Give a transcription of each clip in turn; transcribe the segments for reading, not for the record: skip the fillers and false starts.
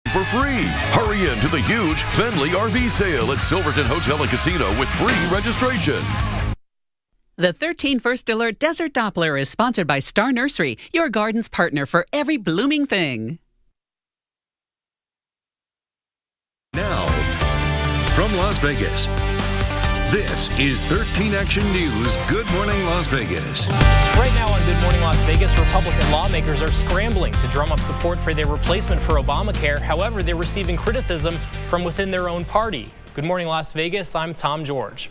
for free. Hurry in to the huge Fenley RV sale at Silverton Hotel and Casino with free registration. The 13 First Alert Desert Doppler is sponsored by Star Nursery, your garden's partner for every blooming thing. Now, from Las Vegas, this is 13 Action News. Good Morning Las Vegas. Right now on Good Morning Las Vegas, Republican lawmakers are scrambling to drum up support for their replacement for Obamacare. However, they're receiving criticism from within their own party. Good Morning Las Vegas, I'm Tom George.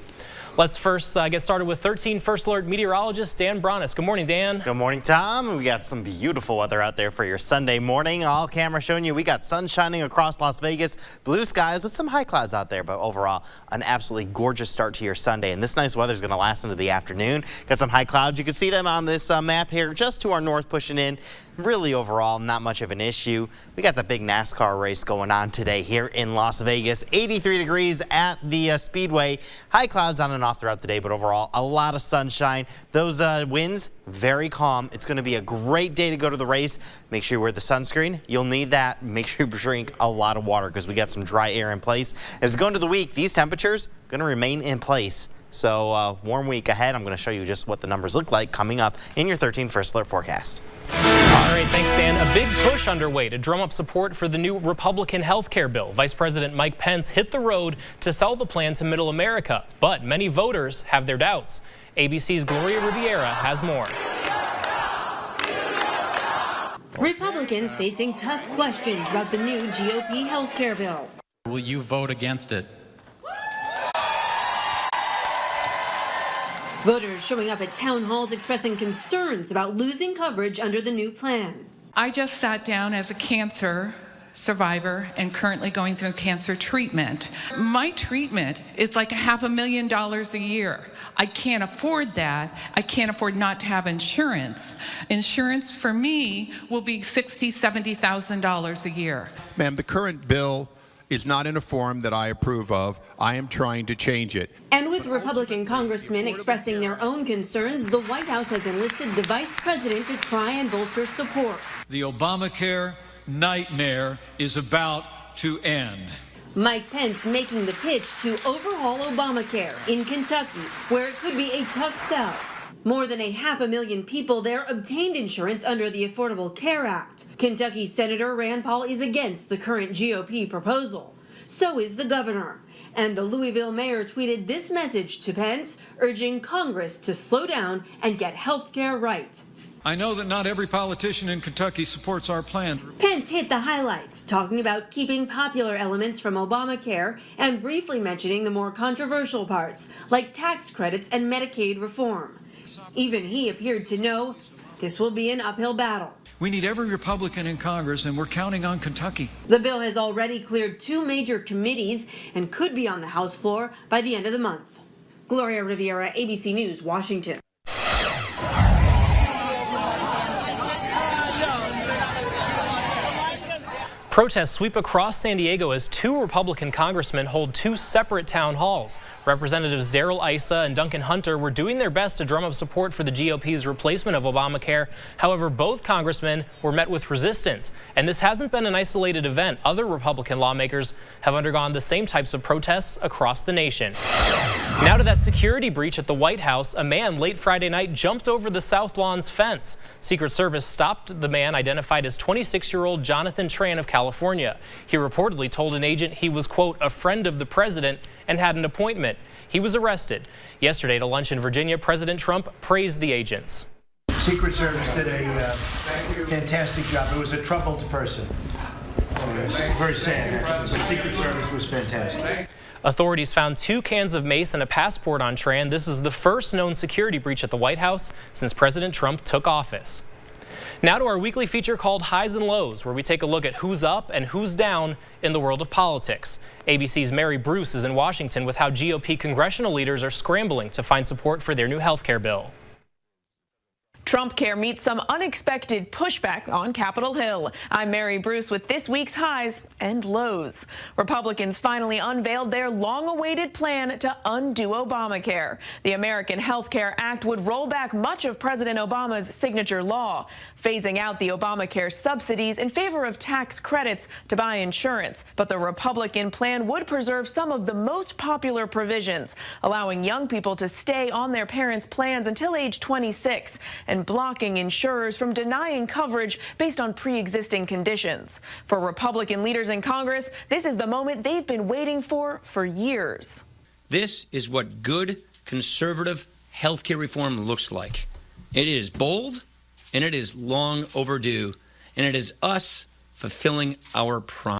Let's first get started with 13 First Alert meteorologist Dan Bronis. Good morning, Dan. Good morning, Tom. We got some beautiful weather out there for your Sunday morning. All camera showing you we got sun shining across Las Vegas, blue skies with some high clouds out there, but overall an absolutely gorgeous start to your Sunday. And this nice weather is going to last into the afternoon. Got some high clouds. You can see them on this map here just to our north pushing in. Really overall not much of an issue. We got the big NASCAR race going on today here in Las Vegas. 83 degrees at the Speedway. High clouds on and off throughout the day, but overall a lot of sunshine. Those winds very calm. It's going to be a great day to go to the race. Make sure you wear the sunscreen. You'll need that. Make sure you drink a lot of water because we got some dry air in place. As we go into the week, these temperatures are going to remain in place. So warm week ahead. I'm going to show you just what the numbers look like coming up in your 13 First Alert forecast. All right, thanks, Dan. A big push underway to drum up support for the new Republican health care bill. Vice President Mike Pence hit the road to sell the plan to middle America, but many voters have their doubts. ABC's Gloria Riviera has more. Republicans facing tough questions about the new GOP health care bill. Will you vote against it? Voters showing up at town halls expressing concerns about losing coverage under the new plan. I just sat down as a cancer survivor and currently going through cancer treatment. My treatment is like $500,000 a year. I can't afford that. I can't afford not to have insurance. Insurance for me will be $60,000, $70,000 a year. Ma'am, the current bill is not in a form that I approve of. I am trying to change it. And with Republican congressmen expressing their own concerns, the White House has enlisted the vice president to try and bolster support. The Obamacare nightmare is about to end. Mike Pence making the pitch to overhaul Obamacare in Kentucky, where it could be a tough sell. More than 500,000 people there obtained insurance under the Affordable Care Act. Kentucky Senator Rand Paul is against the current GOP proposal. So is the governor. And the Louisville mayor tweeted this message to Pence, urging Congress to slow down and get health care right. I know that not every politician in Kentucky supports our plan. Pence hit the highlights, talking about keeping popular elements from Obamacare and briefly mentioning the more controversial parts, like tax credits and Medicaid reform. Even he appeared to know this will be an uphill battle. We need every Republican in Congress, and we're counting on Kentucky. The bill has already cleared 2 major committees and could be on the House floor by the end of the month. Gloria Riviera, ABC News, Washington. Protests sweep across San Diego as 2 Republican congressmen hold 2 separate town halls. Representatives Darrell Issa and Duncan Hunter were doing their best to drum up support for the GOP's replacement of Obamacare. However, both congressmen were met with resistance. And this hasn't been an isolated event. Other Republican lawmakers have undergone the same types of protests across the nation. Now to that security breach at the White House. A man late Friday night jumped over the South Lawn's fence. Secret Service stopped the man identified as 26-year-old Jonathan Tran of California. He reportedly told an agent he was, quote, a friend of the president and had an appointment. He was arrested. Yesterday at a lunch in Virginia, President Trump praised the agents. Secret Service did a fantastic job. It was a troubled person. It was very sad, actually, but Secret Service was fantastic. Authorities found 2 cans of mace and a passport on Tran. This is the first known security breach at the White House since President Trump took office. Now to our weekly feature called Highs and Lows, where we take a look at who's up and who's down in the world of politics. ABC's Mary Bruce is in Washington with how GOP congressional leaders are scrambling to find support for their new health care bill. Trump care meets some unexpected pushback on Capitol Hill. I'm Mary Bruce with this week's highs and lows. Republicans finally unveiled their long-awaited plan to undo Obamacare. The American Health Care Act would roll back much of President Obama's signature law, phasing out the Obamacare subsidies in favor of tax credits to buy insurance. But the Republican plan would preserve some of the most popular provisions, allowing young people to stay on their parents' plans until age 26 and blocking insurers from denying coverage based on pre-existing conditions. For Republican leaders in Congress, this is the moment they've been waiting for years. This is what good conservative health care reform looks like. It is bold, and it is long overdue, and it is us fulfilling our promise.